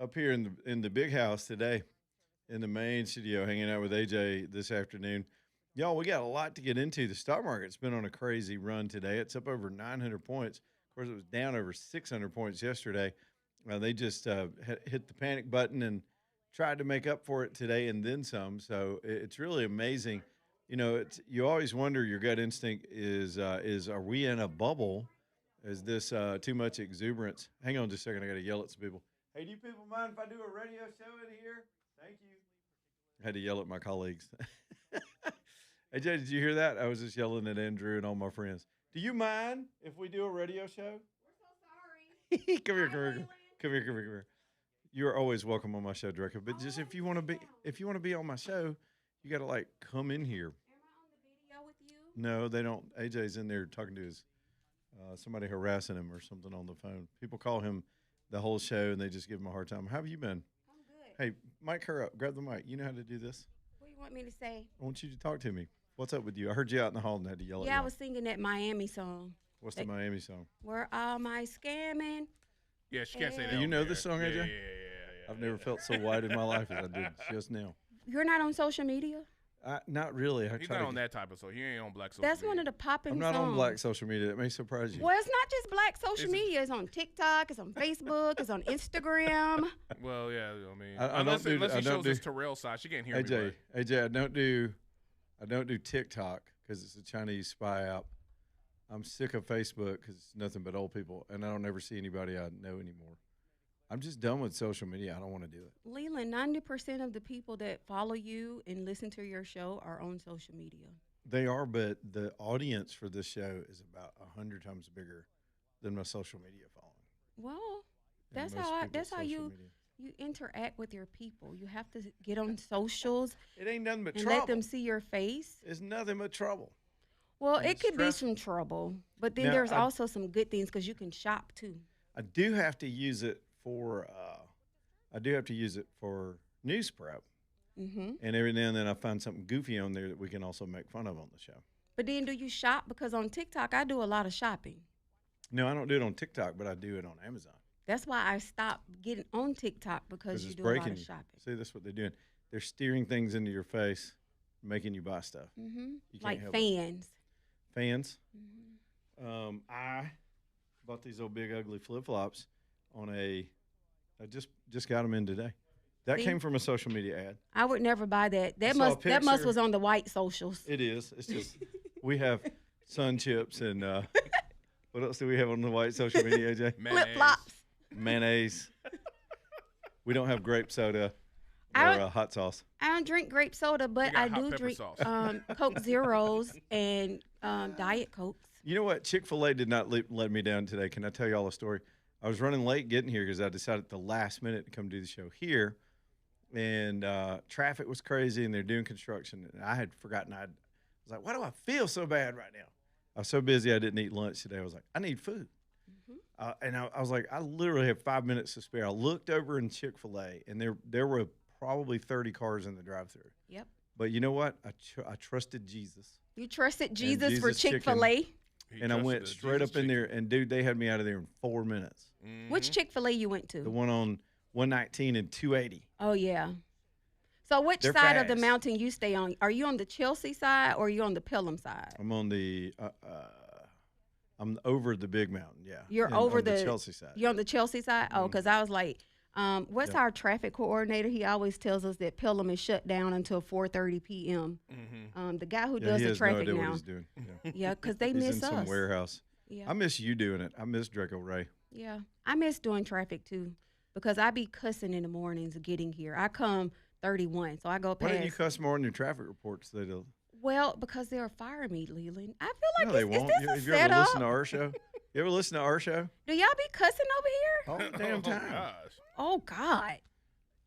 up here in the big house today in the main studio, hanging out with AJ this afternoon. Y'all, we got a lot to get into. The stock market's been on a crazy run today. It's up over 900 points. Of course, it was down over 600 points yesterday. They just hit the panic button and tried to make up for it today and then some. So it's really amazing. You know, you always wonder. Your gut instinct is are we in a bubble? Is this too much exuberance? Hang on just a second. I got to yell at some people. Hey, do you people mind if I do a radio show in here? Thank you. I had to yell at my colleagues. Hey, Jay, did you hear that? I was just yelling at Andrew and all my friends. Do you mind if we do a radio show? We're so sorry. Come here, come here, come here, come here, come here. You're always welcome on my show, Draco. But just if you want to be on my show, you got to like come in here. Am I on the video with you? No, they don't. AJ's in there talking to his somebody harassing him or something on the phone. People call him the whole show and they just give him a hard time. How have you been? I'm good. Hey, mic her up. Grab the mic. You know how to do this. What do you want me to say? I want you to talk to me. What's up with you? I heard you out in the hall and had to yell at you. Yeah, I was singing that Miami song. What's the Miami song? Where all my scamming? Yeah, she can't say that. Do you on know there. this song, yeah, AJ? Yeah. I've never felt so white in my life as I did just now. You're not on social media? Not really. He's not on that type of social. He ain't on black social. That's media. one of the popping I'm not songs. on black social media. That may surprise you. Well, it's not just black social It's- media. It's on TikTok. It's on Facebook. It's on Instagram. Well, yeah. I mean, I unless, don't do- unless I he don't shows do- his Terrell side, she can't hear me. AJ, I don't do TikTok because it's a Chinese spy app. I'm sick of Facebook because it's nothing but old people, and I don't ever see anybody I know anymore. I'm just done with social media. I don't want to do it. Leland, 90% of the people that follow you and listen to your show are on social media. They are, but the audience for this show is about 100 times bigger than my social media following. Well, and that's most how people's that's how social you media. you interact with your people. You have to get on socials It ain't nothing but and trouble. let them see your face. It's nothing but trouble. Well, And it it's could be stressful. some trouble, but then Now, there's I- also some good things because you can shop too. I do have to use it for news prep, Hmm. and every now and then I find something goofy on there that we can also make fun of on the show. But then do you shop? Because on TikTok, I do a lot of shopping. No, I don't do it on TikTok, but I do it on Amazon That's why I stopped getting on TikTok because you it's do a lot breaking of you. shopping. See, that's what they're doing. They're steering things into your face, making you buy stuff. Hmm. You can't Like help it. fans. Fans. Hmm. I bought these old big ugly flip flops on I just got them in today. That See? came from a social media ad. I would never buy that. That saw a must picture. was on the white socials. It is. It's just we have sun chips and what else do we have on the white social media, AJ? Flip Mayonnaise. flops. Mayonnaise. We don't have grape soda or I don't- hot sauce. I don't drink grape soda, but got I hot do pepper drink sauce. Coke Zeros and Diet Cokes. You know what? Chick-fil-A did not let me down today. Can I tell you all a story? I was running late getting here because I decided at the last minute to come do the show here. And traffic was crazy and they're doing construction. And I had forgotten. I was like, why do I feel so bad right now? I was so busy I didn't eat lunch today. I was like, I need food. And I was like, I literally have 5 minutes to spare. I looked over in Chick-fil-A and there were probably 30 cars in the drive-thru. Yep. But you know what? I trusted Jesus. You trusted Jesus for Jesus chicken. Chick-fil-A? He And I trusted went the straight Jesus up in chicken. there. And, dude, they had me out of there in 4 minutes. Which Chick-fil-A you went to? The one on 119 and 280. Oh, yeah. So which They're side of the fast. mountain you stay on? Are you on the Chelsea side or are you on the Pelham side? I'm on the I'm over the big mountain. Yeah, You're and over on the the Chelsea side. You're on the Chelsea side? Oh, Mhm. because I was like, what's Yep. our traffic coordinator? He always tells us that Pelham is shut down until 4:30 p.m. Mm-hmm. The guy who Yeah, does he the has no traffic idea what now. he's doing. Yeah. Yeah, because they He's miss in us. some warehouse. Yeah. I miss you doing it. I miss Draco Ray. Yeah, I miss doing traffic too, because I be cussing in the mornings getting here. I come 31, so I go Why past. don't you cuss more on your traffic reports? They'll. Well, because they'll fire me, Leland. I feel like No, they is won't. this Have a you ever setup? listened to our show? You ever listen to our show? Do y'all be cussing over here? All the damn time. gosh. Oh God!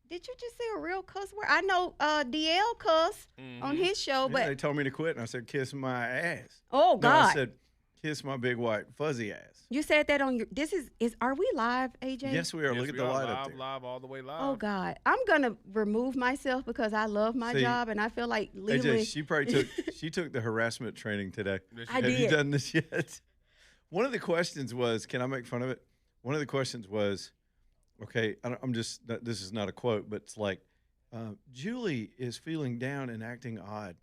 Did you just say a real cuss word? I know DL cuss on Mhm. his show, Yeah, but they told me to quit, and I said, "Kiss my ass." oh No, God! I said, "Kiss my big white fuzzy ass." You said that on your. This is are we live, AJ? Yes, we are. Yes, Look at we the are light live, up there. live, all the way live. Oh God! I'm gonna remove myself because I love my See, job and I feel like Leland. AJ, she probably took the harassment training today. Yes, I you Have you did. done this yet? One of the questions was, can I make fun of it? One of the questions was, Okay, I'm just this is not a quote, but it's like Julie is feeling down and acting odd.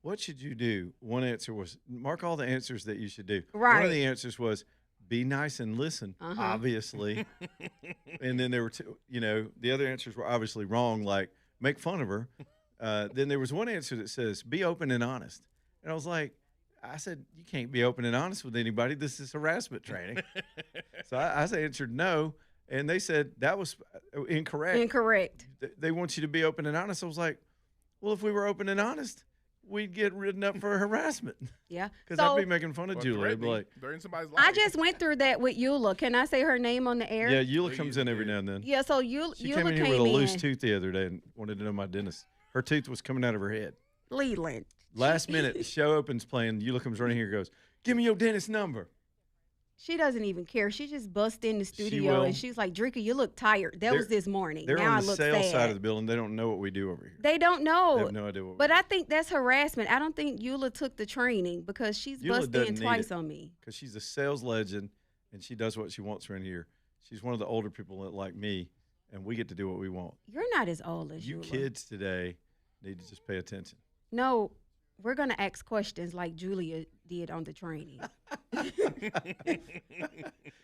What should you do? One answer was mark all the answers that you should do. One of Right. the answers was be nice and listen, Uh-huh. obviously. And then there were two, the other answers were obviously wrong, like make fun of her. Then there was one answer that says be open and honest. And I was like, I said, you can't be open and honest with anybody. This is harassment training. So I answered no. And they said that was incorrect. Incorrect. They want you to be open and honest. I was like, well, if we were open and honest, we'd get written up for harassment. Yeah. Because I'd be making fun of Julie. I'd be like, threatening somebody's life. I just went through that with Eula. Can I say her name on the air? yeah, Eula comes in every now and then. Yeah, so Eula She came in here with a loose tooth the other day and wanted to know my dentist. Her tooth was coming out of her head. Leland. Last minute, the show opens playing. Eula comes running here and goes, give me your dentist number. She doesn't even care. She just busts in the She studio will. and she's like, Drinker, you look tired. That was this morning. They're now on I the look sales sad. side of the building. They don't know what we do over here. They don't They know. have no idea what But we do. I think that's harassment. I don't think Eula took the training because she's Eula busted doesn't in need twice it. on me. Because she's a sales legend and she does what she wants around here. She's one of the older people like me, and we get to do what we want. You're not as old as You Eula. kids today need to just pay attention. No, we're going to ask questions like Julia did on the training.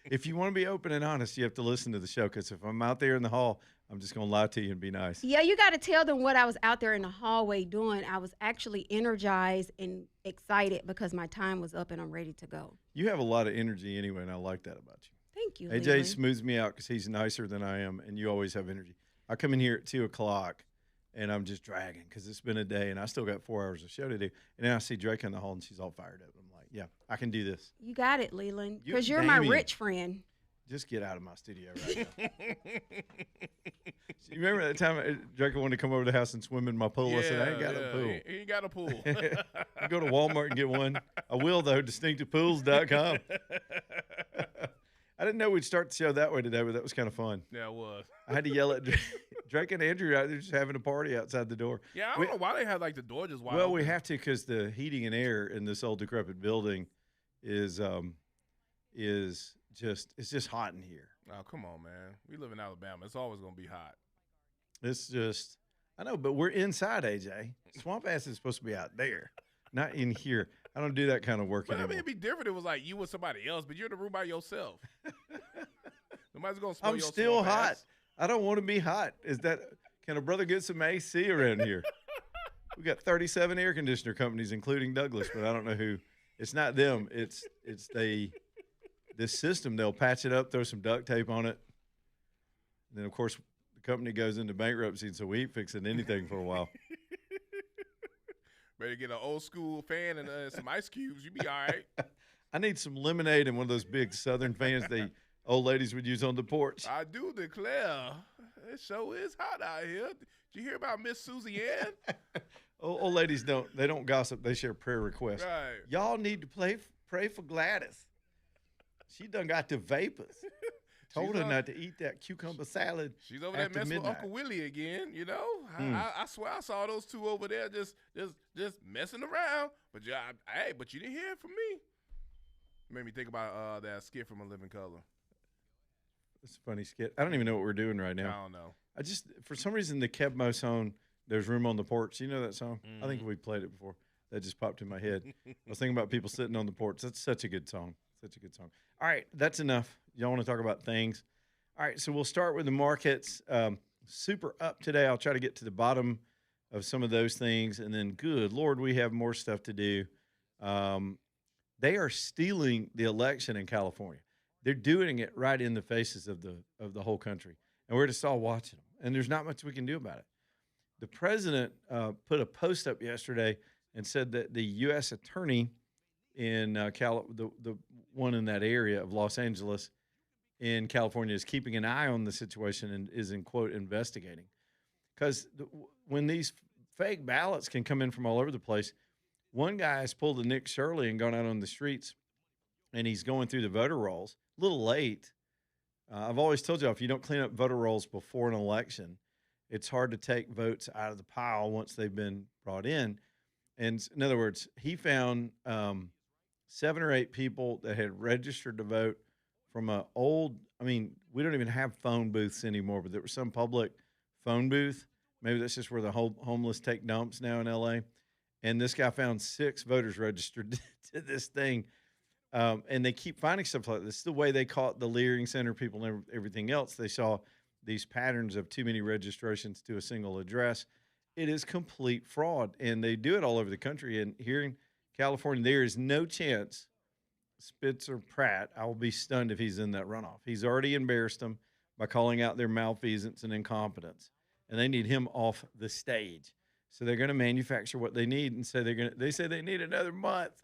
If you want to be open and honest, you have to listen to the show. Because if I'm out there in the hall, I'm just going to lie to you and be nice. Yeah, you got to tell them what I was out there in the hallway doing. I was actually energized and excited because my time was up and I'm ready to go. You have a lot of energy anyway, and I like that about you. Thank you, AJ Leland. smooths me out because he's nicer than I am, and you always have energy. I come in here at 2 o'clock, and I'm just dragging because it's been a day, and I still got 4 hours of show to do. And then I see Drake in the hall, and she's all fired up. I'm like, yeah, I can do this. You got it, Leland, You- because you're my Damien. rich friend. Just get out of my studio right now. You remember that time Drake wanted to come over to the house and swim in my pool? I said, I ain't got a pool. He ain't got a pool. I go to Walmart and get one. I will, though, distinctivepools.com. I didn't know we'd start the show that way today, but that was kind of fun. Yeah, it was. I had to yell at Drake and Andrew out there just having a party outside the door. Yeah, I We- don't know why they had like the door just wide Well, open. we have to because the heating and air in this old decrepit building is just hot in here. Oh, come on, man. We live in Alabama. It's always going to be hot. It's just I know, but we're inside, AJ. Swamp Ass is supposed to be out there, not in here. I don't do that kind of work But I anymore. mean, it'd be different. It was like you with somebody else, but you're in the room by yourself. Nobody's going to smell I'm your still swamp hot. ass. I don't want to be hot. Can a brother get some AC around here? We got 37 air conditioner companies, including Douglas, but I don't know who. It's not them. It's this system. They'll patch it up, throw some duct tape on it. And then, of course, the company goes into bankruptcy, and so we ain't fixing anything for a while. Better get an old school fan and some ice cubes. You be all right. I need some lemonade and one of those big Southern fans the old ladies would use on the porch. I do declare, it sure is hot out here. Did you hear about Miss Susie Ann? Old ladies don't gossip. They share prayer requests. Right. Y'all need to pray for Gladys. She done got the vapors. Told her not to eat that cucumber salad. She's over there after messing midnight. with Uncle Willie again, you know? I swear I saw those two over there just messing around. But but you didn't hear it from me. Made me think about that skit from A Living Color. It's a funny skit. I don't even know what we're doing right now. I don't know. I just, for some reason, the Kebmo song, There's Room on the Porch. You know that song? I think we played it before. That just popped in my head. I was thinking about people sitting on the porch. That's such a good song. Such a good song. All right, that's enough. Y'all want to talk about things? All right, so we'll start with the markets. Super up today. I'll try to get to the bottom of some of those things. And then, good Lord, we have more stuff to do. They are stealing the election in California. They're doing it right in the faces of the whole country. And we're just all watching them. And there's not much we can do about it. The president put a post up yesterday and said that the U.S. attorney in the one in that area of Los Angeles in California is keeping an eye on the situation and is, in quote, investigating. Because when these fake ballots can come in from all over the place, one guy has pulled a Nick Shirley and gone out on the streets, and he's going through the voter rolls. A little late. I've always told you, if you don't clean up voter rolls before an election, it's hard to take votes out of the pile once they've been brought in. And in other words, he found 7 or 8 people that had registered to vote from we don't even have phone booths anymore, but there was some public phone booth. Maybe that's just where the whole homeless take dumps now in LA. And this guy found 6 voters registered to this thing. And they keep finding stuff like this. The way they caught the Leering Center people and everything else. They saw these patterns of too many registrations to a single address. It is complete fraud. And they do it all over the country. And here in California, there is no chance Spencer Pratt, I will be stunned if he's in that runoff. He's already embarrassed them by calling out their malfeasance and incompetence. And they need him off the stage. So they're going to manufacture what they need and say they say they need another month.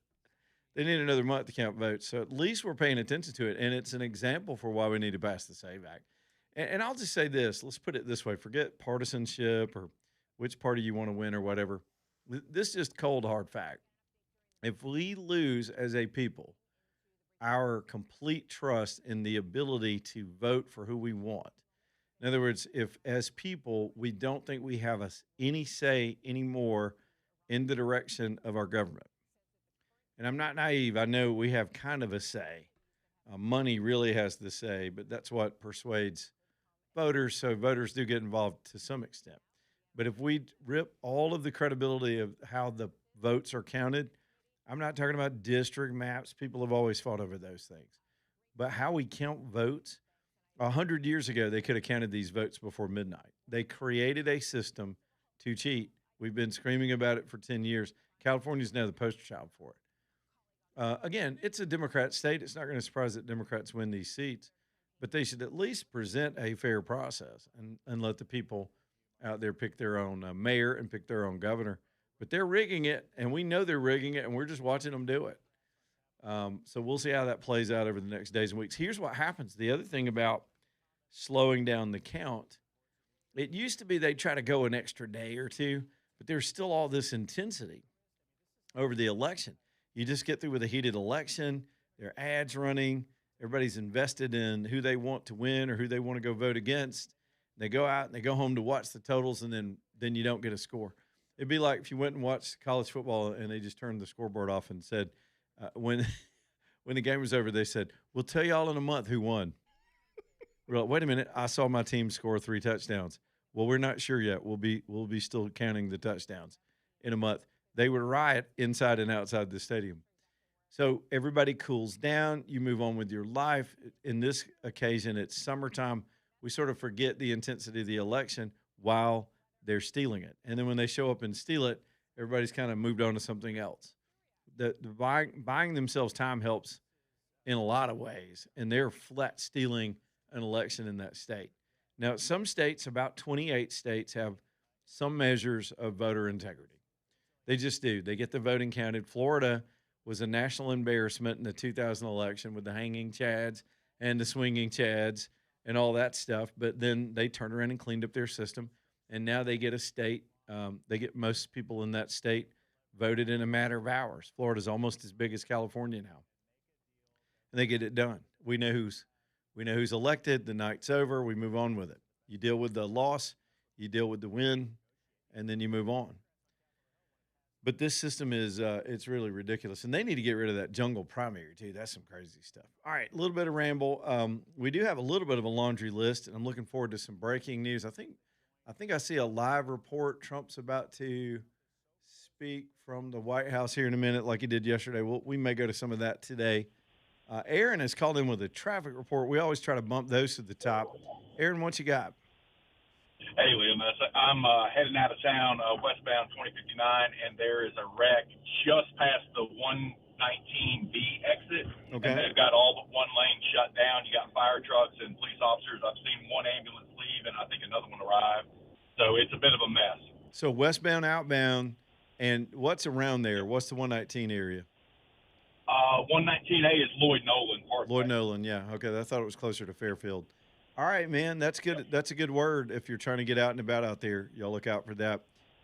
They need another month to count votes. So at least we're paying attention to it. And it's an example for why we need to pass the SAVE Act. And I'll just say this. Let's put it this way. Forget partisanship or which party you want to win or whatever. This is just cold, hard fact. If we lose as a people our complete trust in the ability to vote for who we want, in other words, if as people we don't think we have any say anymore in the direction of our government, and I'm not naive, I know we have kind of a say. Money really has the say, but that's what persuades voters, so voters do get involved to some extent. But if we rip all of the credibility of how the votes are counted, I'm not talking about district maps. People have always fought over those things. But how we count votes, 100 years ago, they could have counted these votes before midnight. They created a system to cheat. We've been screaming about it for 10 years. California is now the poster child for it. Again, it's a Democrat state. It's not going to surprise that Democrats win these seats, but they should at least present a fair process and let the people out there pick their own mayor and pick their own governor. But they're rigging it, and we know they're rigging it, and we're just watching them do it. So we'll see how that plays out over the next days and weeks. Here's what happens. The other thing about slowing down the count, it used to be they'd try to go an extra day or two, but there's still all this intensity over the election. You just get through with a heated election, there are ads running, everybody's invested in who they want to win or who they want to go vote against. They go out and they go home to watch the totals, and then you don't get a score. It'd be like if you went and watched college football and they just turned the scoreboard off and said, when the game was over, they said, "We'll tell y'all in a month who won." We're like, "Wait a minute, I saw my team score 3 touchdowns." Well, we're not sure yet. We'll be still counting the touchdowns in a month. They would riot inside and outside the stadium. So everybody cools down. You move on with your life. In this occasion, it's summertime. We sort of forget the intensity of the election while they're stealing it. And then when they show up and steal it, everybody's kind of moved on to something else. The buying themselves time helps in a lot of ways, and they're flat stealing an election in that state. Now, some states, about 28 states, have some measures of voter integrity. They just do. They get the voting counted. Florida was a national embarrassment in the 2000 election with the hanging chads and the swinging chads and all that stuff. But then they turned around and cleaned up their system, and now they get a state. They get most people in that state voted in a matter of hours. Florida's almost as big as California now, and they get it done. We know who's elected. The night's over. We move on with it. You deal with the loss, you deal with the win, and then you move on. But this system is it's really ridiculous, and they need to get rid of that jungle primary too. That's some crazy stuff. All right, a little bit of ramble. We do have a little bit of a laundry list, and I'm looking forward to some breaking news. I think I see a live report. Trump's about to speak from the White House here in a minute, like he did yesterday. We may go to some of that today. Aaron has called in with a traffic report. We always try to bump those to the top. Aaron, what you got? Hey, William. I'm heading out of town, westbound 2059, and there is a wreck just past the 119B exit. Okay. And they've got all but one lane shut down. You got fire trucks and police officers. I've seen one ambulance leave, and I think another one arrive. So it's a bit of a mess. So westbound, outbound, and what's around there? What's the 119 area? 119A is Lloyd Nolan. Lloyd Nolan, yeah. Okay, I thought it was closer to Fairfield. All right, man, that's good. That's a good word. If you're trying to get out and about out there, y'all look out for that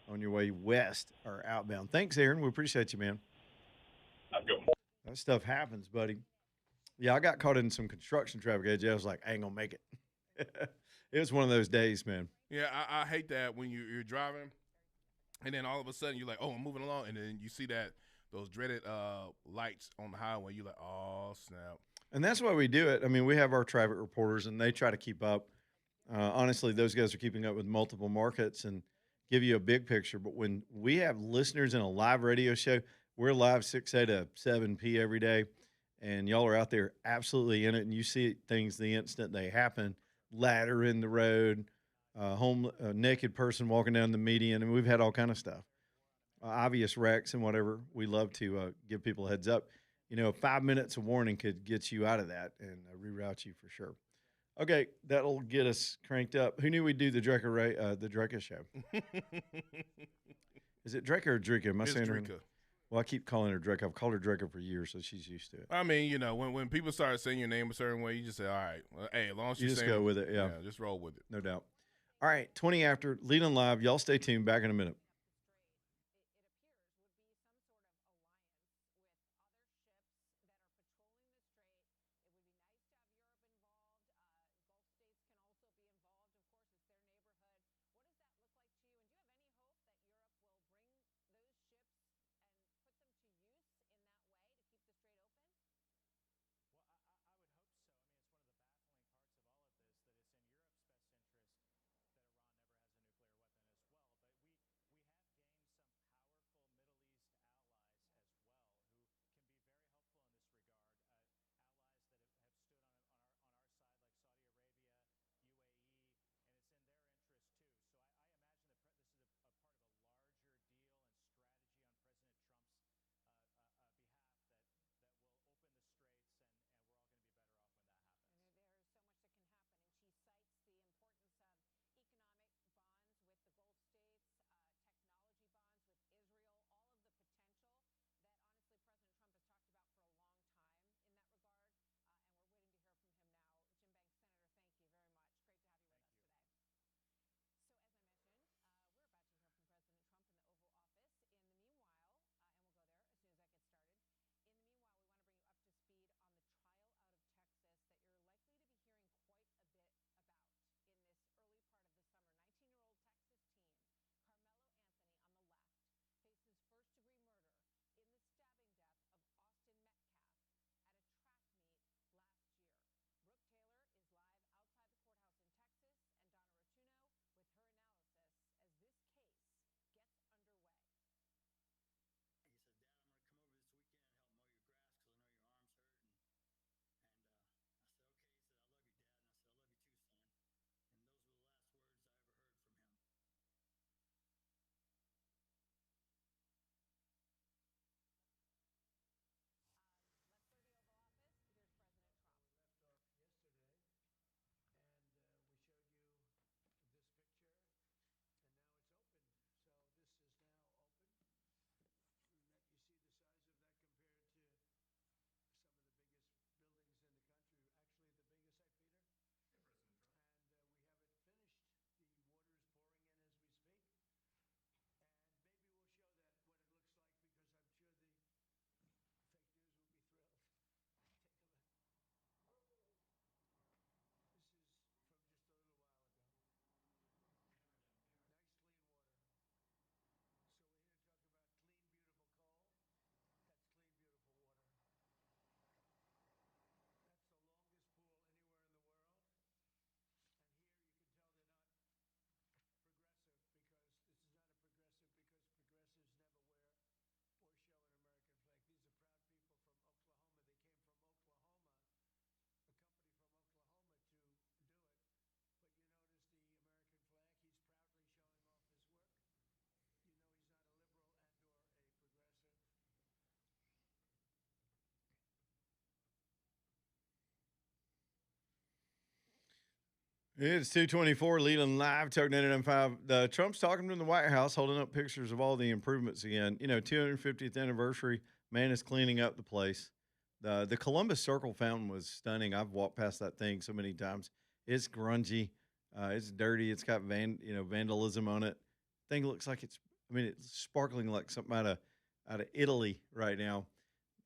on your way west or outbound. Thanks, Aaron. We appreciate you, man. Have a good one. That stuff happens, buddy. Yeah, I got caught in some construction traffic. AJ, I was like, I ain't gonna make it. It was one of those days, man. Yeah, I hate that when you're driving, and then all of a sudden you're like, oh, I'm moving along, and then you see those dreaded lights on the highway. You're like, oh, snap. And that's why we do it. I mean, we have our traffic reporters, and they try to keep up. Honestly, those guys are keeping up with multiple markets and give you a big picture. But when we have listeners in a live radio show, we're live 6 a to 7 p every day, and y'all are out there absolutely in it, and you see things the instant they happen. Ladder in the road, naked person walking down the median, and we've had all kind of stuff. Obvious wrecks and whatever. We love to give people a heads up. 5 minutes of warning could get you out of that and reroute you for sure. Okay, that'll get us cranked up. Who knew we'd do the Drecka show? Is it Drecka or Drecka? Am I saying her? Drecka. Well, I keep calling her Drecka. I've called her Drecka for years, so she's used to it. I mean, when people start saying your name a certain way, you just say, all right, well, hey, as long as you just go with it, yeah. Just roll with it. No doubt. All right, 20 after, Leland Live. Y'all stay tuned. Back in a minute. It's 224, Leland Live, Talk 99.5. Trump's talking to the White House, holding up pictures of all the improvements again. 250th anniversary, man is cleaning up the place. The Columbus Circle fountain was stunning. I've walked past that thing so many times. It's grungy. It's dirty. It's got vandalism on it. Thing looks like it's sparkling like something out of Italy right now.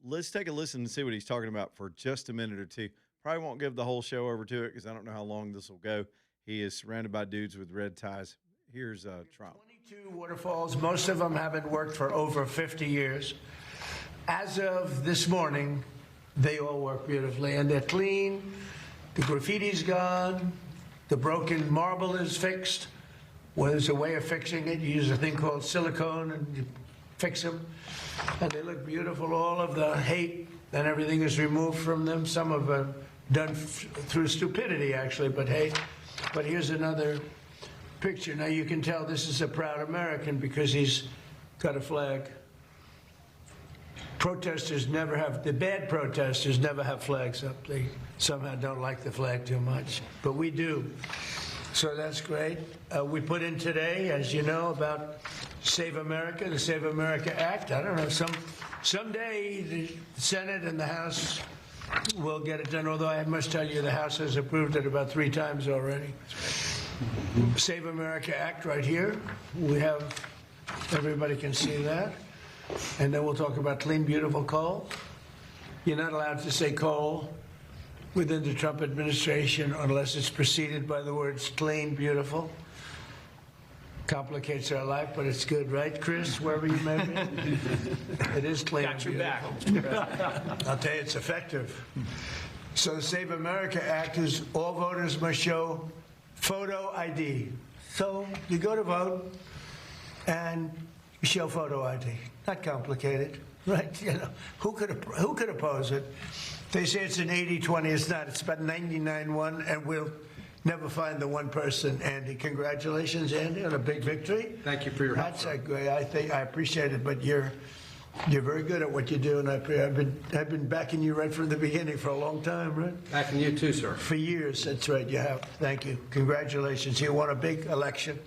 Let's take a listen and see what he's talking about for just a minute or two. Probably won't give the whole show over to it because I don't know how long this will go. He is surrounded by dudes with red ties. Here's Trump. 22 waterfalls. Most of them haven't worked for over 50 years. As of this morning, They all work beautifully, and they're clean. The graffiti's gone. The broken marble is fixed. Well, there's a way of fixing it. You use a thing called silicone, and you fix them, and they look beautiful. All of the hate and everything is removed from them. Some of them done through stupidity, actually, but hate. But here's another picture. Now you can tell this is a proud American because he's got a flag. Protesters never have, the bad protesters never have flags up. They somehow don't like the flag too much, but we do. So that's great. We put in today, as you know, about Save America, the Save America Act. I don't know, someday the Senate and the House will get it done, although I must tell you the House has approved it about 3 times already. Save America Act right here. We have, everybody can see that. And then we'll talk about clean, beautiful coal. You're not allowed to say coal within the Trump administration unless it's preceded by the words clean, beautiful. Complicates our life, but it's good, right, Chris? Wherever you may be. It is clean. Got your back. I'll tell you, it's effective. So the Save America Act is all voters must show photo ID. So you go to vote and you show photo ID. Not complicated, right? You know, who could oppose it? They say it's an 80-20. It's not. It's about 99-1, and we'll never find the one person. Andy, congratulations, Andy, on a big victory. Thank you for your help. That's a great. I appreciate it, but you're very good at what you do, and I've been backing you right from the beginning for a long time, right? Backing you too, sir. For years, that's right. You have. Thank you. Congratulations. You won a big election.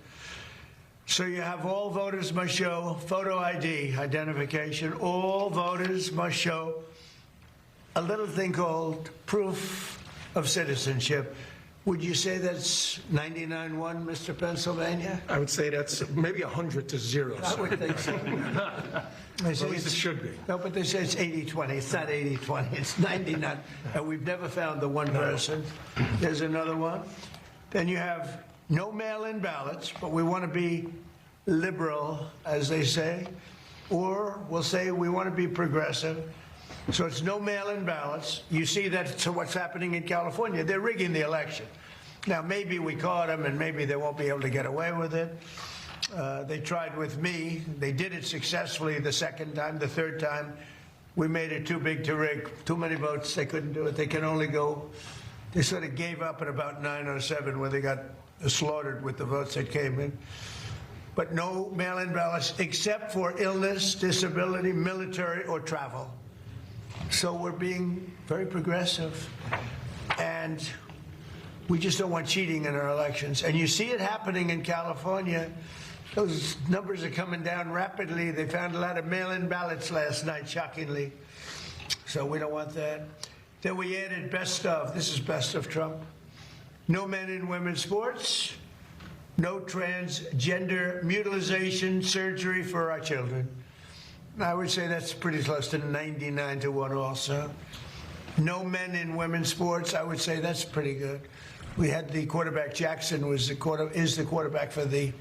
So you have all voters must show photo ID, identification. All voters must show a little thing called proof of citizenship. Would you say that's 99-1, Mr. Pennsylvania? I would say that's maybe 100 to 0. I would think so. They say At least it should be. No, but they say it's 80-20. It's not 80-20. It's 99. And we've never found the one person. There's another one. Then you have no mail-in ballots, but we want to be liberal, as they say. Or we'll say we want to be progressive. So it's no mail-in ballots. You see that's what's happening in California. They're rigging the election. Now, maybe we caught them, and maybe they won't be able to get away with it. They tried with me. They did it successfully the second time. The third time, we made it too big to rig. Too many votes. They couldn't do it. They can only go. They sort of gave up at about 9:07 when they got slaughtered with the votes that came in. But no mail-in ballots except for illness, disability, military, or travel. So we're being very progressive, and we just don't want cheating in our elections. And you see it happening in California. Those numbers are coming down rapidly. They found a lot of mail-in ballots last night, shockingly. So we don't want that. Then we added best of. This is best of Trump. No men in women's sports. No transgender mutilization surgery for our children. I would say that's pretty close to 99-1 also. No men in women's sports. I would say that's pretty good. We had the quarterback, Jackson, is the quarterback for the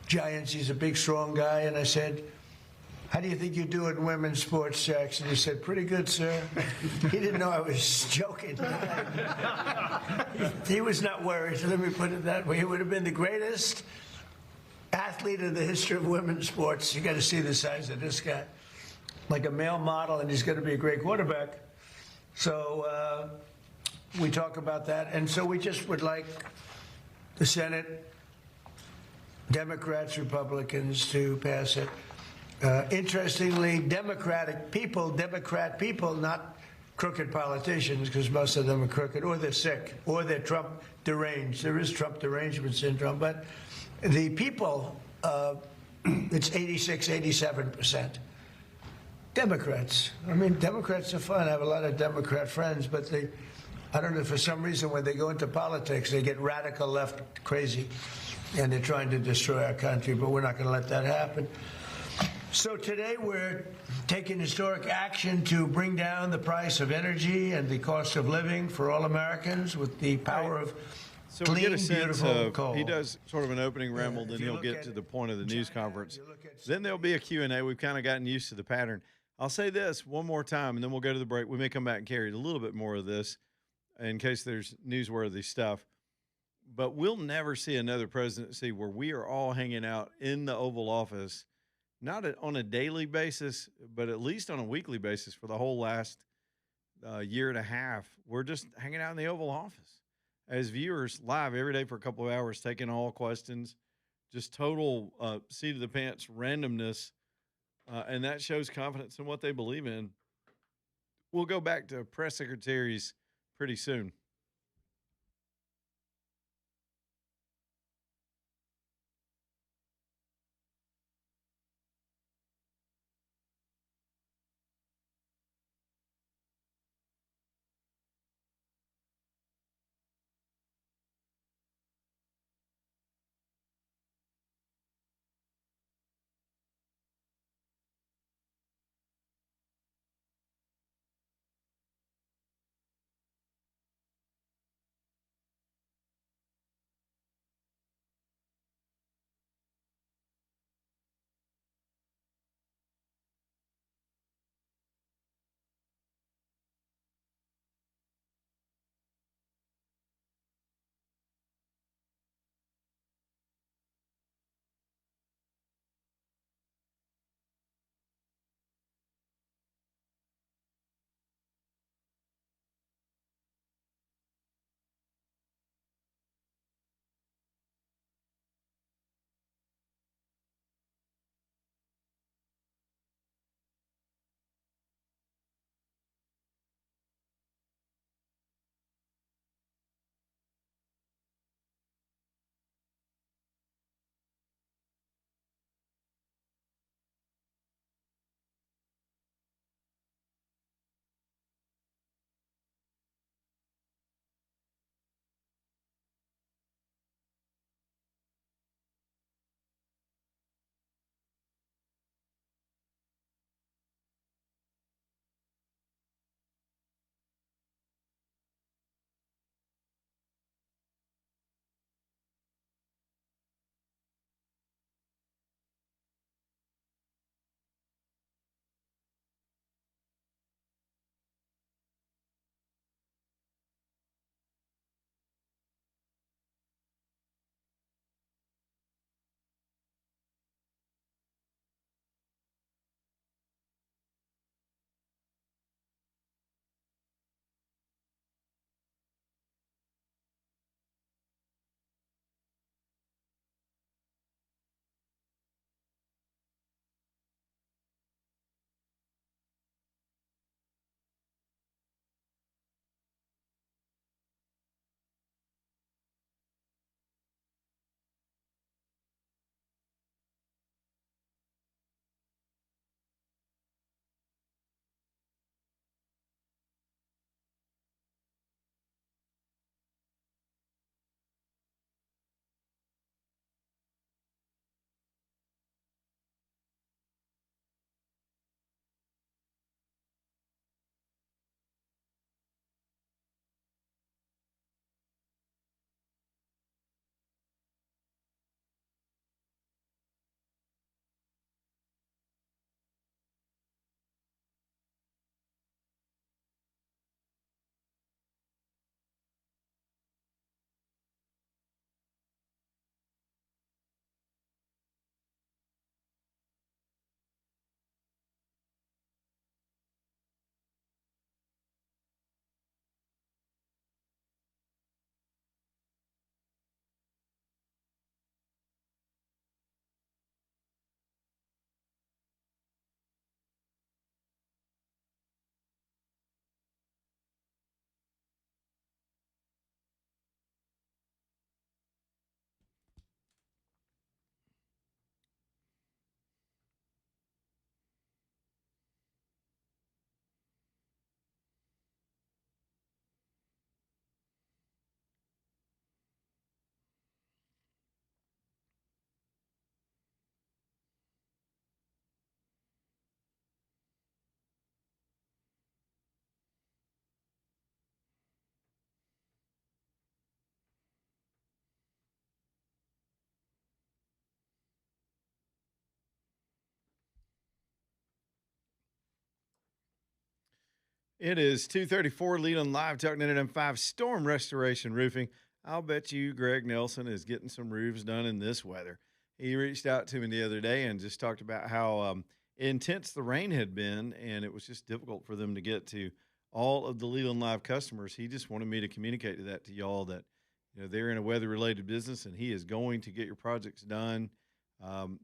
Giants. He's a big, strong guy. And I said, how do you think you do in women's sports, Jackson? He said, pretty good, sir. He didn't know I was joking. He was not worried, let me put it that way. He would have been the greatest athlete in the history of women's sports. You got to see the size of this guy. Like a male model, and he's going to be a great quarterback. So we talk about that. And so we just would like the Senate, Democrats, Republicans to pass it. Interestingly, Democrat people, not crooked politicians, because most of them are crooked, or they're sick, or they're Trump deranged. There is Trump derangement syndrome, but the people, it's 86, 87%. Democrats. I mean, Democrats are fun. I have a lot of Democrat friends, but I don't know, for some reason, when they go into politics, they get radical left crazy, and they're trying to destroy our country, but we're not going to let that happen. So today we're taking historic action to bring down the price of energy and the cost of living for all Americans with the power of So clean, we get a sense beautiful of, coal. he does sort of an opening ramble, if then you he'll look get at to the point of the news China, conference. you look at Then there'll be a Q&A. We've kind of gotten used to the pattern. I'll say this one more time, and then we'll go to the break. We may come back and carry a little bit more of this in case there's newsworthy stuff. But we'll never see another presidency where we are all hanging out in the Oval Office, not on a daily basis, but at least on a weekly basis for the whole last year and a half. We're just hanging out in the Oval Office as viewers live every day for a couple of hours, taking all questions, just total seat of the pants randomness. And that shows confidence in what they believe in. We'll go back to press secretaries pretty soon. It is 2:34. Leland Live talking to M5 Storm Restoration Roofing. I'll bet you Greg Nelson is getting some roofs done in this weather. He reached out to me the other day and just talked about how intense the rain had been, and it was just difficult for them to get to all of the Leland Live customers. He just wanted me to communicate to that to y'all that they're in a weather-related business, and he is going to get your projects done.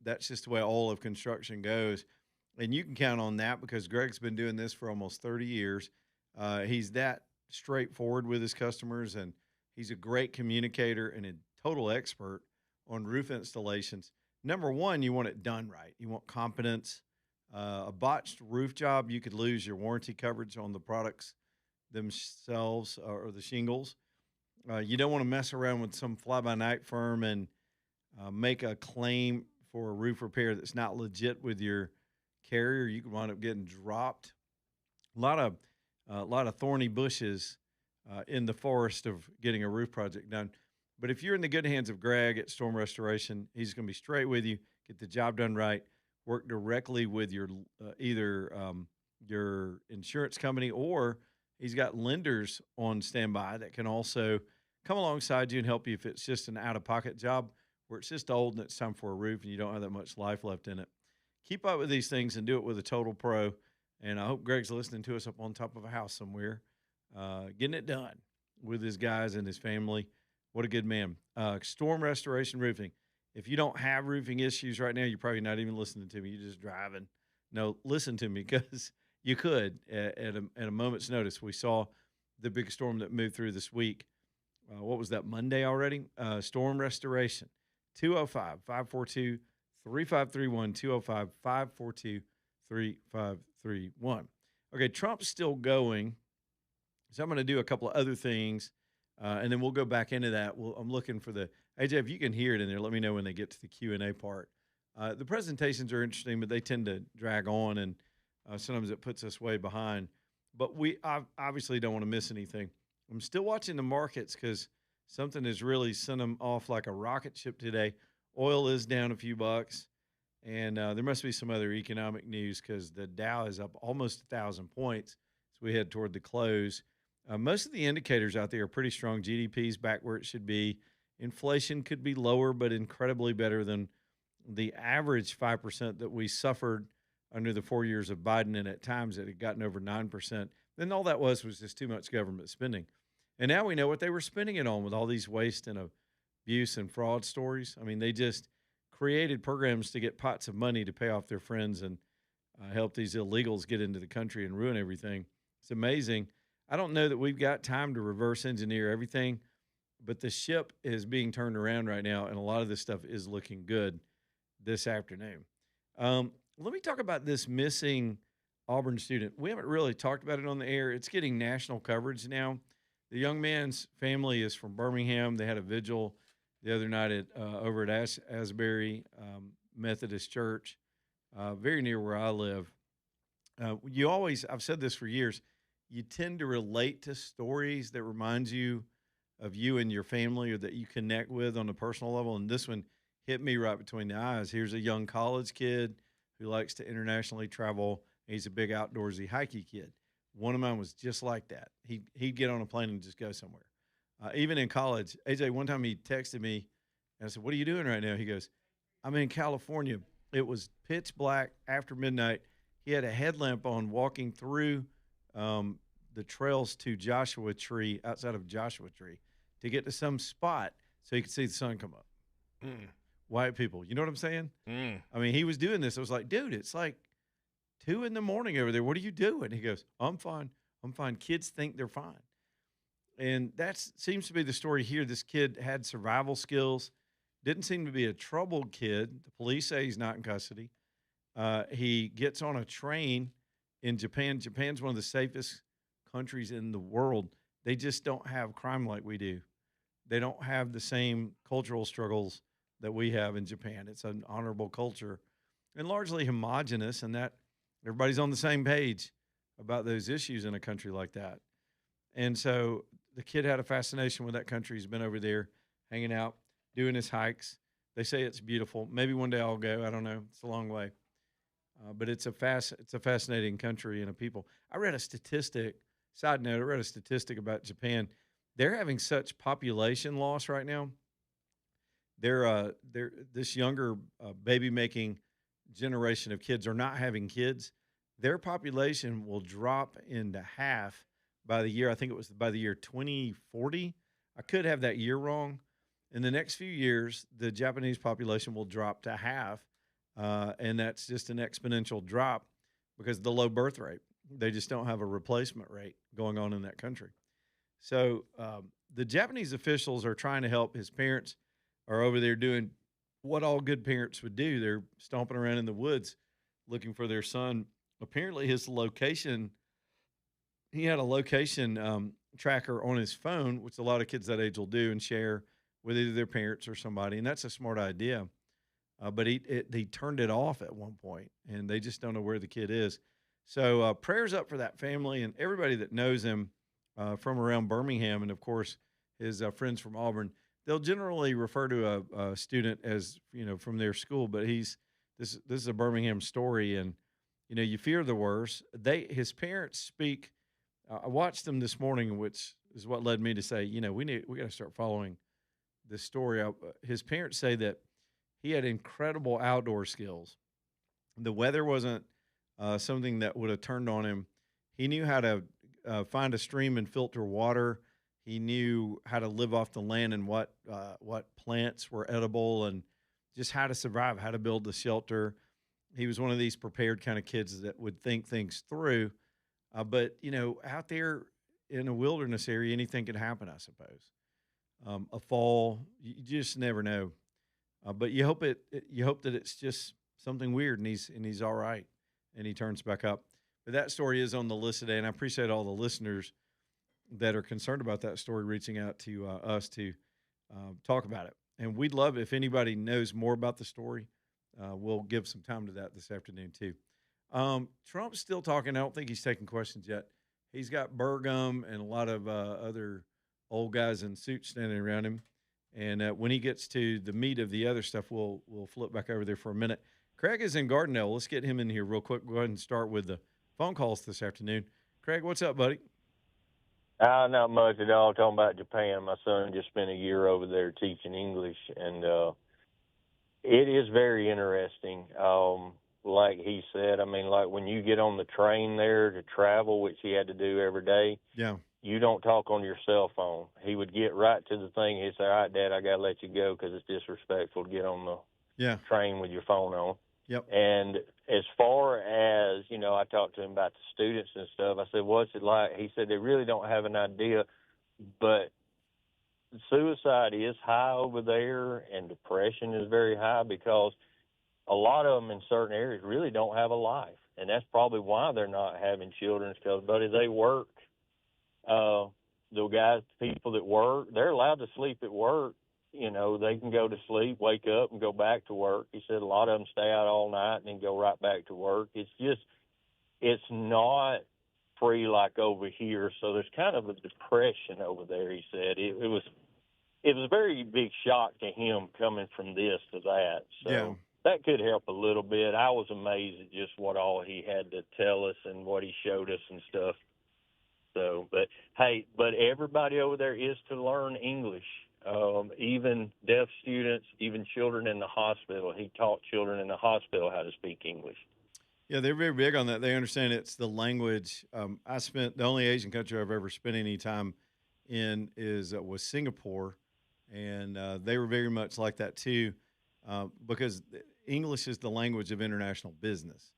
That's just the way all of construction goes. And you can count on that because Greg's been doing this for almost 30 years. He's that straightforward with his customers, and he's a great communicator and a total expert on roof installations. Number one, you want it done right. You want competence. A botched roof job, you could lose your warranty coverage on the products themselves or the shingles. You don't want to mess around with some fly-by-night firm and make a claim for a roof repair that's not legit with your carrier. You could wind up getting dropped. A lot of thorny bushes in the forest of getting a roof project done. But if you're in the good hands of Greg at Storm Restoration, he's going to be straight with you, get the job done right, work directly with your either your insurance company, or he's got lenders on standby that can also come alongside you and help you if it's just an out-of-pocket job where it's just old and it's time for a roof and you don't have that much life left in it. Keep up with these things and do it with a total pro. And I hope Greg's listening to us up on top of a house somewhere, getting it done with his guys and his family. What a good man. Storm Restoration Roofing. If you don't have roofing issues right now, you're probably not even listening to me. You're just driving. No, listen to me because you could at a moment's notice. We saw the big storm that moved through this week. What was that, Monday already? Storm Restoration, 205-542-3531, 205-542-3531. Okay, Trump's still going, so I'm going to do a couple of other things, and then we'll go back into that. I'm looking for the – AJ, if you can hear it in there, let me know when they get to the Q&A part. The presentations are interesting, but they tend to drag on, and sometimes it puts us way behind. But we obviously don't want to miss anything. I'm still watching the markets because something has really sent them off like a rocket ship today. Oil is down a few bucks, and there must be some other economic news because the Dow is up almost 1,000 points as we head toward the close. Most of the indicators out there are pretty strong. GDP is back where it should be. Inflation could be lower, but incredibly better than the average 5% that we suffered under the 4 years of Biden, and at times it had gotten over 9%. Then all that was just too much government spending. And now we know what they were spending it on with all these waste and abuse and fraud stories. I mean, they just created programs to get pots of money to pay off their friends and help these illegals get into the country and ruin everything. It's amazing. I don't know that we've got time to reverse engineer everything, but the ship is being turned around right now, and a lot of this stuff is looking good this afternoon. Let me talk about this missing Auburn student. We haven't really talked about it on the air. It's getting national coverage now. The young man's family is from Birmingham. They had a vigil the other night over at Asbury Methodist Church, very near where I live. I've said this for years, you tend to relate to stories that remind you of you and your family or that you connect with on a personal level. And this one hit me right between the eyes. Here's a young college kid who likes to internationally travel. He's a big outdoorsy, hikey kid. One of mine was just like that. He'd get on a plane and just go somewhere. Even in college, AJ, one time he texted me, and I said, "What are you doing right now?" He goes, "I'm in California. It was pitch black after midnight. He had a headlamp on walking through the trails to Joshua Tree, outside of Joshua Tree, to get to some spot so he could see the sun come up." White people, you know what I'm saying? I mean, he was doing this. I was like, dude, it's like 2 a.m. over there. What are you doing? He goes, I'm fine. I'm fine. Kids think they're fine. And that seems to be the story here. This kid had survival skills, didn't seem to be a troubled kid. The police say he's not in custody. He gets on a train in Japan. Japan's one of the safest countries in the world. They just don't have crime like we do. They don't have the same cultural struggles that we have in Japan. It's an honorable culture and largely homogenous, and that everybody's on the same page about those issues in a country like that. And so the kid had a fascination with that country. He's been over there hanging out, doing his hikes. They say it's beautiful. Maybe one day I'll go. I don't know. It's a long way. But it's a fascinating country and a people. I read a statistic side note, I read a statistic about Japan. They're having such population loss right now. They're this younger baby making generation of kids are not having kids. Their population will drop into half by the year. I think it was by the year 2040. I could have that year wrong. In the next few years, the Japanese population will drop to half, and that's just an exponential drop because of the low birth rate. They just don't have a replacement rate going on in that country. So the Japanese officials are trying to help. His parents are over there doing what all good parents would do. They're stomping around in the woods looking for their son. Apparently, his location, he had a location tracker on his phone, which a lot of kids that age will do and share with either their parents or somebody. And that's a smart idea. But he turned it off at one point, and they just don't know where the kid is. So prayers up for that family and everybody that knows him from around Birmingham, and of course his friends from Auburn. They'll generally refer to a student as from their school, but this is a Birmingham story, and you fear the worst. His parents speak. I watched them this morning, which is what led me to say, we got to start following this story. His parents say that he had incredible outdoor skills. The weather wasn't something that would have turned on him. He knew how to find a stream and filter water. He knew how to live off the land and what plants were edible and just how to survive, how to build the shelter. He was one of these prepared kind of kids that would think things through. But out there in a wilderness area, anything could happen, I suppose. A fall, you just never know. But you hope that it's just something weird and he's all right and he turns back up. But that story is on the list today, and I appreciate all the listeners that are concerned about that story reaching out to us to talk about it. And we'd love it if anybody knows more about the story. We'll give some time to that this afternoon too. Trump's still talking. I don't think he's taking questions yet. He's got Burgum and a lot of other old guys in suits standing around him. And when he gets to the meat of the other stuff, we'll flip back over there for a minute. Craig is in Gardendale. Let's get him in here real quick. Go ahead and start with the phone calls this afternoon. Craig, what's up, buddy? Not much at all. Talking about Japan. My son just spent a year over there teaching English, and it is very interesting. Like he said, like when you get on the train there to travel, which he had to do every day, yeah, you don't talk on your cell phone. He would get right to the thing. He'd say, all right, Dad, I got to let you go because it's disrespectful to get on the train with your phone on. Yep. And as far as, I talked to him about the students and stuff. I said, what's it like? He said they really don't have an idea, but suicide is high over there and depression is very high because a lot of them in certain areas really don't have a life. And that's probably why they're not having children because, buddy, they work. The people that work, they're allowed to sleep at work. They can go to sleep, wake up, and go back to work. He said a lot of them stay out all night and then go right back to work. It's not free like over here. So there's kind of a depression over there, he said. It was a very big shock to him coming from this to that. So that could help a little bit. I was amazed at just what all he had to tell us and what he showed us and stuff. So, but everybody over there is to learn English. Even deaf students, even children in the hospital. He taught children in the hospital how to speak English. Yeah, they're very big on that. They understand it's the language. The only Asian country I've ever spent any time in was Singapore, and they were very much like that too, because English is the language of international business,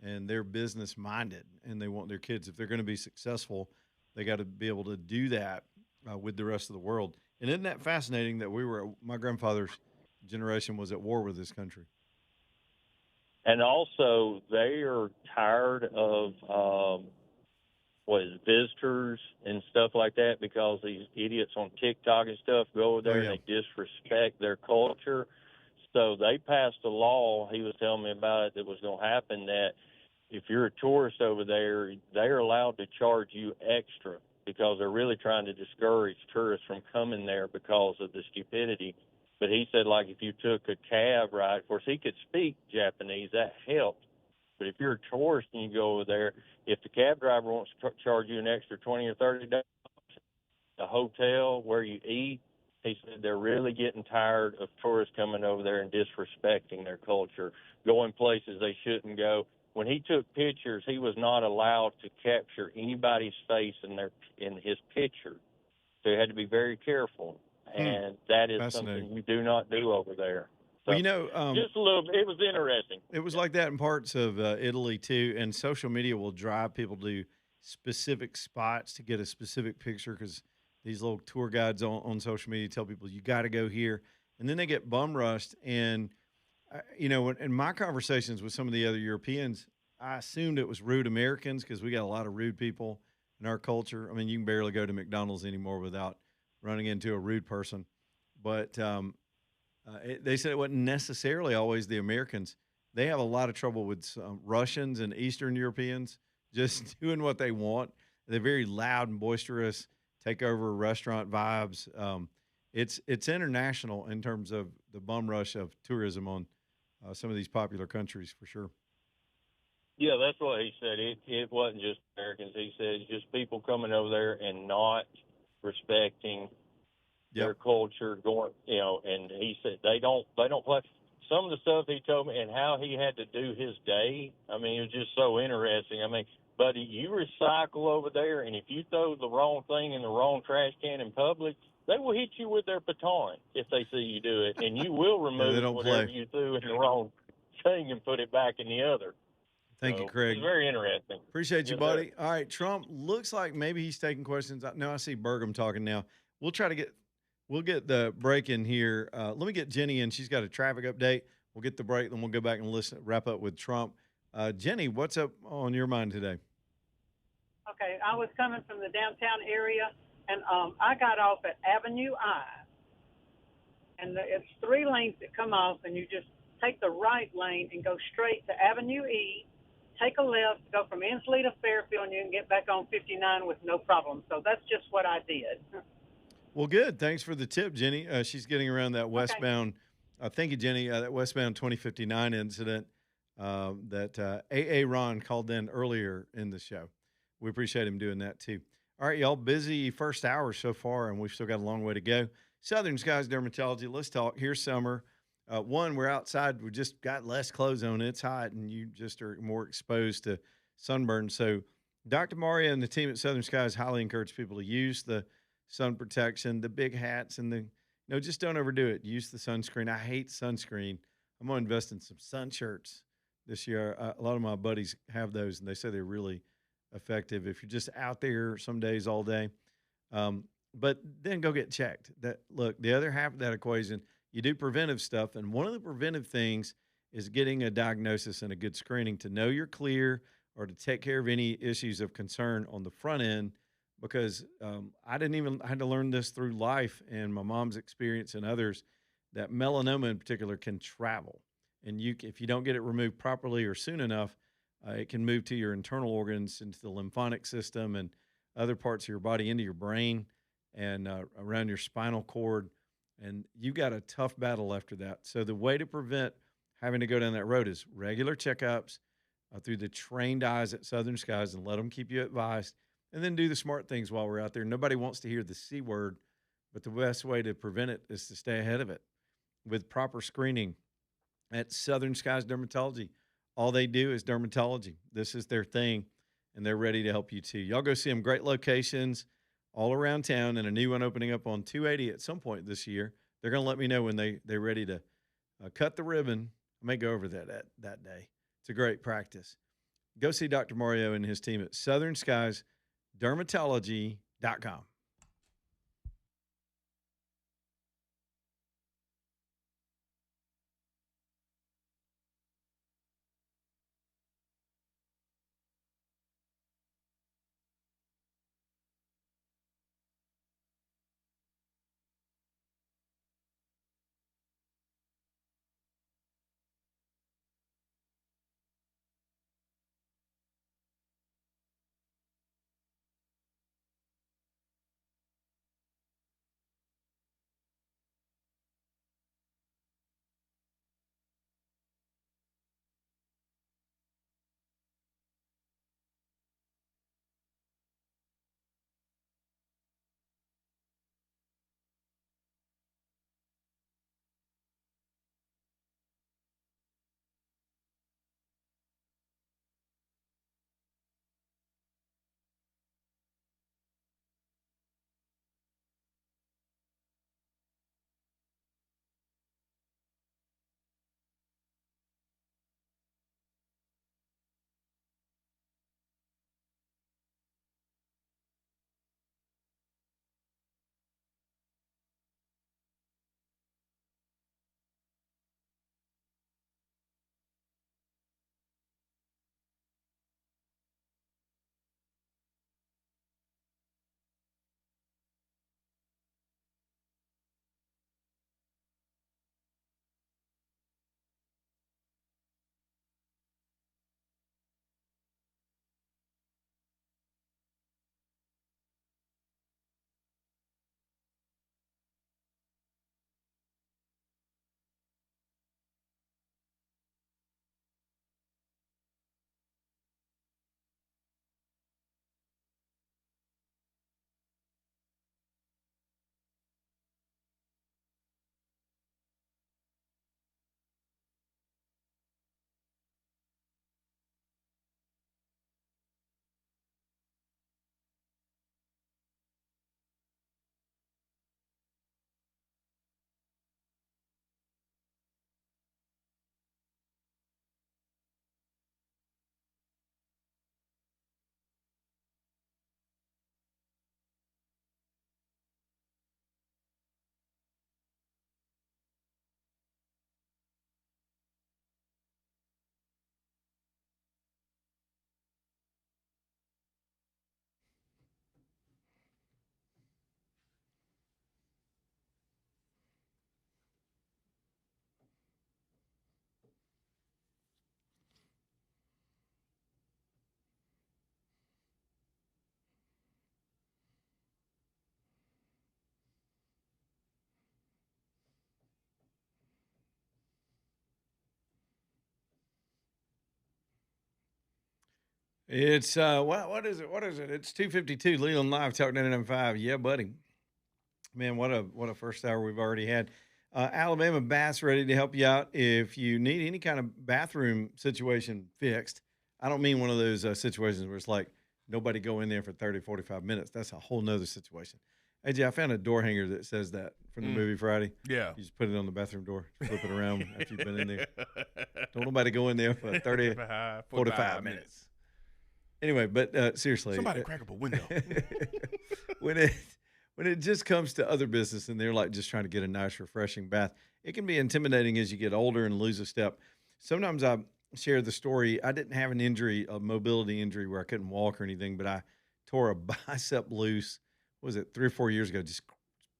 and they're business minded, and they want their kids, if they're going to be successful, they got to be able to do that with the rest of the world. And isn't that fascinating that my grandfather's generation was at war with this country? And also, they are tired of visitors and stuff like that because these idiots on TikTok and stuff go over there and they disrespect their culture. So they passed a law, he was telling me about it, that was going to happen, that if you're a tourist over there, they're allowed to charge you extra because they're really trying to discourage tourists from coming there because of the stupidity. But he said, like, if you took a cab ride, of course, he could speak Japanese, that helped. But if you're a tourist and you go over there, if the cab driver wants to charge you an extra 20 or 30 dollars, the hotel where you eat, he said they're really getting tired of tourists coming over there and disrespecting their culture, going places they shouldn't go. When he took pictures, he was not allowed to capture anybody's face in his picture. So you had to be very careful. And that is something you do not do over there. So Well, you know, just a little, it was interesting. it was like that in parts of Italy too, and social media will drive people to specific spots to get a specific picture because these little tour guides on social media tell people you got to go here, and then they get bum rushed. And you know, in my conversations with some of the other Europeans, I assumed it was rude Americans because we got a lot of rude people in our culture. I mean, you can barely go to McDonald's anymore without running into a rude person. But they said it wasn't necessarily always the Americans. They have a lot of trouble with Russians and Eastern Europeans just doing what they want. They're very loud and boisterous, take over restaurant vibes. It's international in terms of the bum rush of tourism on some of these popular countries for sure. Yeah, that's what he said. It wasn't just Americans. He said just people coming over there and not respecting their culture, going, you know. And he said they don't play. Some of the stuff he told me and how he had to do his day, I mean, it was just so interesting. I mean, buddy, you recycle over there, and if you throw the wrong thing in the wrong trash can in public, they will hit you with their baton if they see you do it, and you will remove whatever you threw in the wrong thing and put it back in the other. Thank you, Craig. It's very interesting. Appreciate you, buddy. Sir. All right, Trump looks like maybe he's taking questions. No, I see Burgum talking now. We'll get the break in here. Let me get Jenny in. She's got a traffic update. We'll get the break, then we'll go back and wrap up with Trump. Jenny, what's up on your mind today? Okay, I was coming from the downtown area, and I got off at Avenue I. And it's 3 lanes that come off, and you just take the right lane and go straight to Avenue E, take a left, go from Inslee to Fairfield, and you can get back on 59 with no problem. So that's just what I did. Well, good. Thanks for the tip, Jenny. She's getting around that westbound. Thank you, Jenny. That westbound 2059 incident that A.A. Ron called in earlier in the show. We appreciate him doing that, too. All right, y'all, busy first hour so far, and we've still got a long way to go. Southern Skies Dermatology, let's talk. Here's summer. One, we're outside. We just got less clothes on. It's hot, and you just are more exposed to sunburn. So Dr. Mario and the team at Southern Skies highly encourage people to use the sun protection, the big hats, and just don't overdo it. Use the sunscreen. I hate sunscreen. I'm going to invest in some sun shirts this year. A lot of my buddies have those, and they say they're really effective if you're just out there some days all day. But then go get checked. Look, the other half of that equation, you do preventive stuff, and one of the preventive things is getting a diagnosis and a good screening to know you're clear or to take care of any issues of concern on the front end. Because I had to learn this through life and my mom's experience and others, that melanoma in particular can travel. And if you don't get it removed properly or soon enough, it can move to your internal organs, into the lymphatic system and other parts of your body, into your brain and around your spinal cord. And you got a tough battle after that. So the way to prevent having to go down that road is regular checkups through the trained eyes at Southern Skies, and let them keep you advised. And then do the smart things while we're out there. Nobody wants to hear the C word, but the best way to prevent it is to stay ahead of it with proper screening at Southern Skies Dermatology. All they do is dermatology. This is their thing, and they're ready to help you too. Y'all go see them. Great locations all around town, and a new one opening up on 280 at some point this year. They're going to let me know when they're ready to cut the ribbon. I may go over that day. It's a great practice. Go see Dr. Mario and his team at Southern Skies Dermatology.com. It's what is it? What is it? It's 2:52. Leland Live, Talk 99.5. Yeah, buddy. Man, what a first hour we've already had. Alabama Bass ready to help you out if you need any kind of bathroom situation fixed. I don't mean one of those situations where it's like nobody go in there for 30, 45 minutes. That's a whole nother situation. AJ, I found a door hanger that says that from the movie Friday. Yeah. You just put it on the bathroom door, flip it around after you've been in there. Don't nobody go in there for 30, 45 minutes. Anyway, but seriously. Somebody crack up a window. when it just comes to other business and they're like just trying to get a nice, refreshing bath, it can be intimidating as you get older and lose a step. Sometimes I share the story. I didn't have an injury, a mobility injury where I couldn't walk or anything, but I tore a bicep loose. What was it, 3 or 4 years ago? Just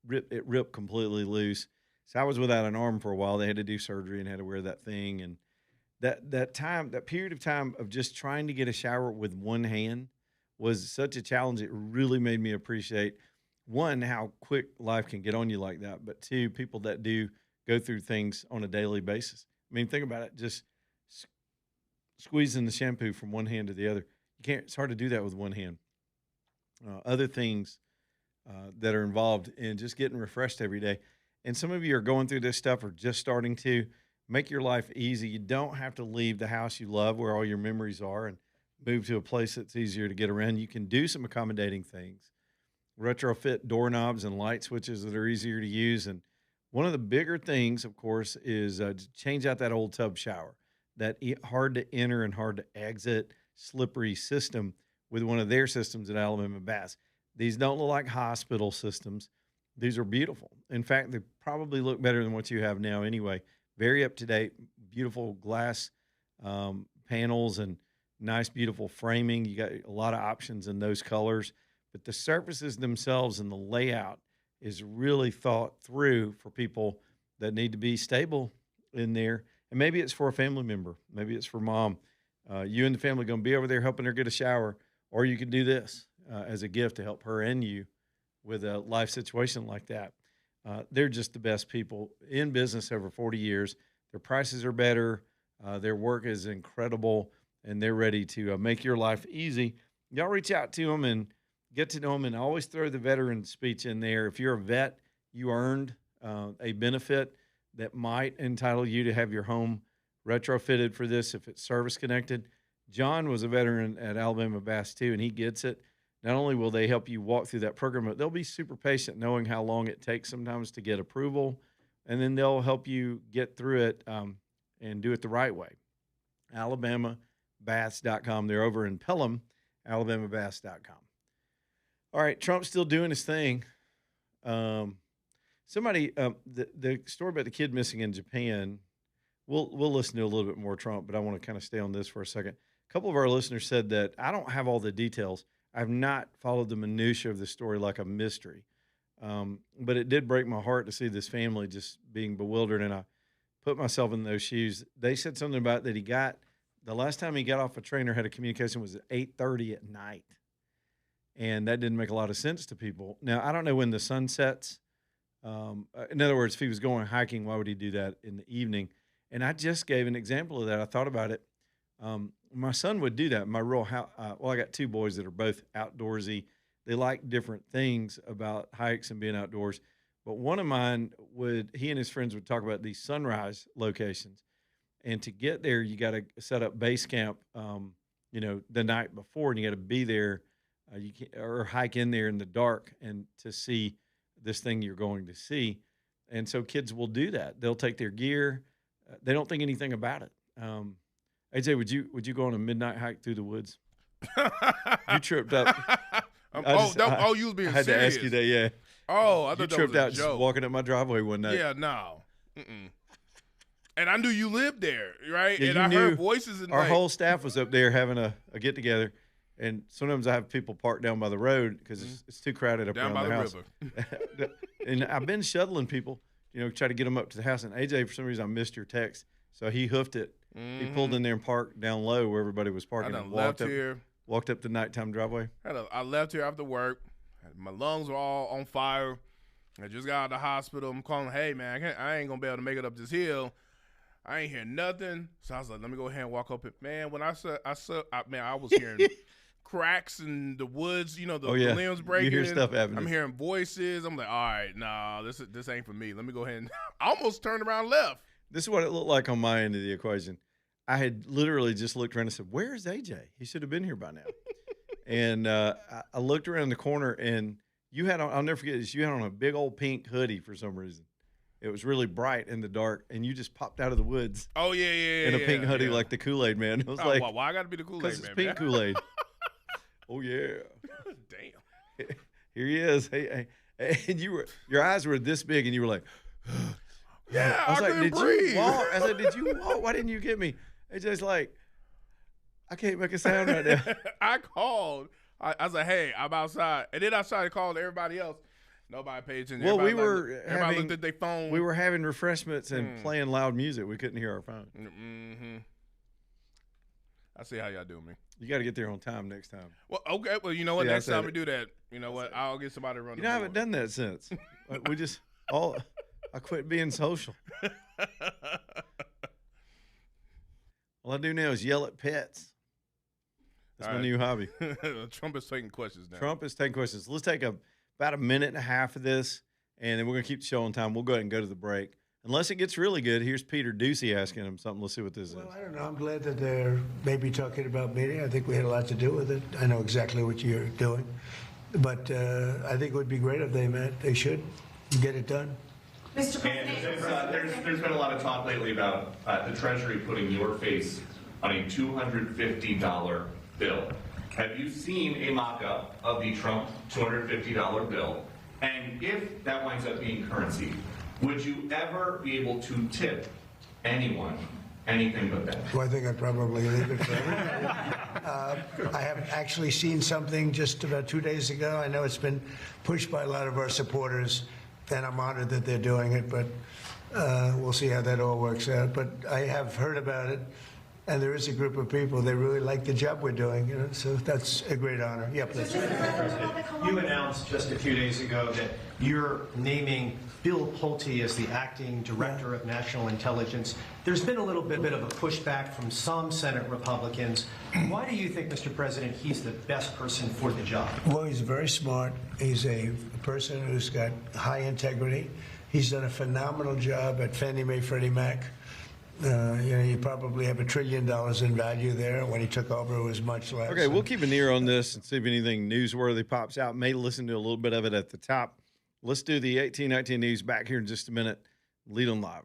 ripped completely loose. So I was without an arm for a while. They had to do surgery and had to wear that thing. And that period of time of just trying to get a shower with one hand was such a challenge. It really made me appreciate, one, how quick life can get on you like that, but two, people that do go through things on a daily basis. I mean, think about it. Just squeezing the shampoo from one hand to the other. It's hard to do that with one hand. Other things that are involved in just getting refreshed every day. And some of you are going through this stuff or just starting to make your life easy. You don't have to leave the house you love where all your memories are and move to a place that's easier to get around. You can do some accommodating things, retrofit doorknobs and light switches that are easier to use. And one of the bigger things, of course, is to change out that old tub shower, that hard to enter and hard to exit slippery system with one of their systems at Alabama Bass. These don't look like hospital systems. These are beautiful. In fact, they probably look better than what you have now anyway. Very up-to-date, beautiful glass panels and nice, beautiful framing. You got a lot of options in those colors. But the surfaces themselves and the layout is really thought through for people that need to be stable in there. And maybe it's for a family member. Maybe it's for mom. You and the family going to be over there helping her get a shower. Or you can do this as a gift to help her and you with a life situation like that. They're just the best people in business over 40 years. Their prices are better. Their work is incredible, and they're ready to make your life easy. Y'all reach out to them and get to know them, and always throw the veteran speech in there. If you're a vet, you earned a benefit that might entitle you to have your home retrofitted for this if it's service connected. John was a veteran at Alabama Bass too, and he gets it. Not only will they help you walk through that program, but they'll be super patient knowing how long it takes sometimes to get approval, and then they'll help you get through it and do it the right way. AlabamaBass.com. They're over in Pelham, AlabamaBass.com. All right, Trump's still doing his thing. The story about the kid missing in Japan, we'll listen to a little bit more Trump, but I want to kind of stay on this for a second. A couple of our listeners said that I don't have all the details. I've not followed the minutia of the story like a mystery. But it did break my heart to see this family just being bewildered, and I put myself in those shoes. They said something about that the last time he got off a trainer, had a communication, was at 8:30 at night. And that didn't make a lot of sense to people. Now, I don't know when the sun sets. In other words, if he was going hiking, why would he do that in the evening? And I just gave an example of that. I thought about it. My son would do that. I got two boys that are both outdoorsy. They like different things about hikes and being outdoors. But one of mine he and his friends would talk about these sunrise locations. And to get there, you got to set up base camp, the night before, and you got to be there. You can or hike in there in the dark and to see this thing you're going to see. And so kids will do that. They'll take their gear. They don't think anything about it. AJ, would you go on a midnight hike through the woods? You tripped up. You was being serious. I had to ask you that, yeah. Oh, I thought you that tripped was a out joke. just walking up my driveway one night. Yeah, no. And I knew you lived there, right? Yeah, and I heard voices. And our whole staff was up there having a get-together. And sometimes I have people parked down by the road because it's too crowded up around the house. River. And I've been shuttling people, try to get them up to the house. And AJ, for some reason, I missed your text. So he hoofed it. He pulled in there and parked down low where everybody was parking. I walked up the nighttime driveway. I left here after work. My lungs were all on fire. I just got out of the hospital. I'm calling, hey, man, I ain't going to be able to make it up this hill. I ain't hearing nothing. So I was like, let me go ahead and walk up. Man, when I was hearing cracks in the woods, the limbs breaking. You hear stuff happening. I'm hearing voices. I'm like, all right, nah, this ain't for me. Let me go ahead and I almost turned around and left. This is what it looked like on my end of the equation. I had literally just looked around and said, where's AJ? He should have been here by now. And I looked around the corner, and you had on, I'll never forget this, you had on a big old pink hoodie for some reason. It was really bright in the dark, and you just popped out of the woods. Oh, yeah. In a pink hoodie like the Kool-Aid Man. It was like, why I got to be the Kool-Aid Man? Because it's pink Kool-Aid. Oh, yeah. Damn. Here he is. Hey, and your eyes were this big, and you were like, yeah, I was like, couldn't did breathe. you walk? I said, did you walk? Why didn't you get me? It's just like, I can't make a sound right now. I called. I was like, hey, I'm outside. And then I started calling everybody else. Nobody paid attention. Well, everybody looked at their phone. We were having refreshments and playing loud music. We couldn't hear our phone. Mm-hmm. I see how y'all do me. You got to get there on time next time. Well, okay. Well, you know what? See, Next time we do that, you know what? I'll get somebody to run the I haven't done that since. We just I quit being social. All I do now is yell at pets. That's my new hobby. Trump is taking questions now. Trump is taking questions. Let's take about a minute and a half of this, and then we're going to keep the show on time. We'll go ahead and go to the break. Unless it gets really good, here's Peter Ducey asking him something. Let's see what this is. Well, I don't know. I'm glad that they're maybe talking about meeting. I think we had a lot to do with it. I know exactly what you're doing. But I think it would be great if they met. They should get it done. Mr. President, there's been a lot of talk lately about the Treasury putting your face on a $250 bill. Have you seen a mock-up of the Trump $250 bill? And if that winds up being currency, would you ever be able to tip anyone anything but that? Well, I think I'd probably leave it for everybody. I have actually seen something just about 2 days ago. I know it's been pushed by a lot of our supporters, and I'm honored that they're doing it, but we'll see how that all works out. But I have heard about it, and there is a group of people, they really like the job we're doing, so that's a great honor. Yeah, please. You announced just a few days ago that you're naming Bill Pulte as the acting director of national intelligence. There's been a little bit of a pushback from some Senate Republicans. Why do you think, Mr. President, he's the best person for the job? Well, he's very smart. He's a person who's got high integrity. He's done a phenomenal job at Fannie Mae, Freddie Mac. You probably have $1 trillion in value there. When he took over, it was much less. Okay, we'll keep an ear on this and see if anything newsworthy pops out. May listen to a little bit of it at the top. Let's do the 1819 news back here in just a minute. Lead on live.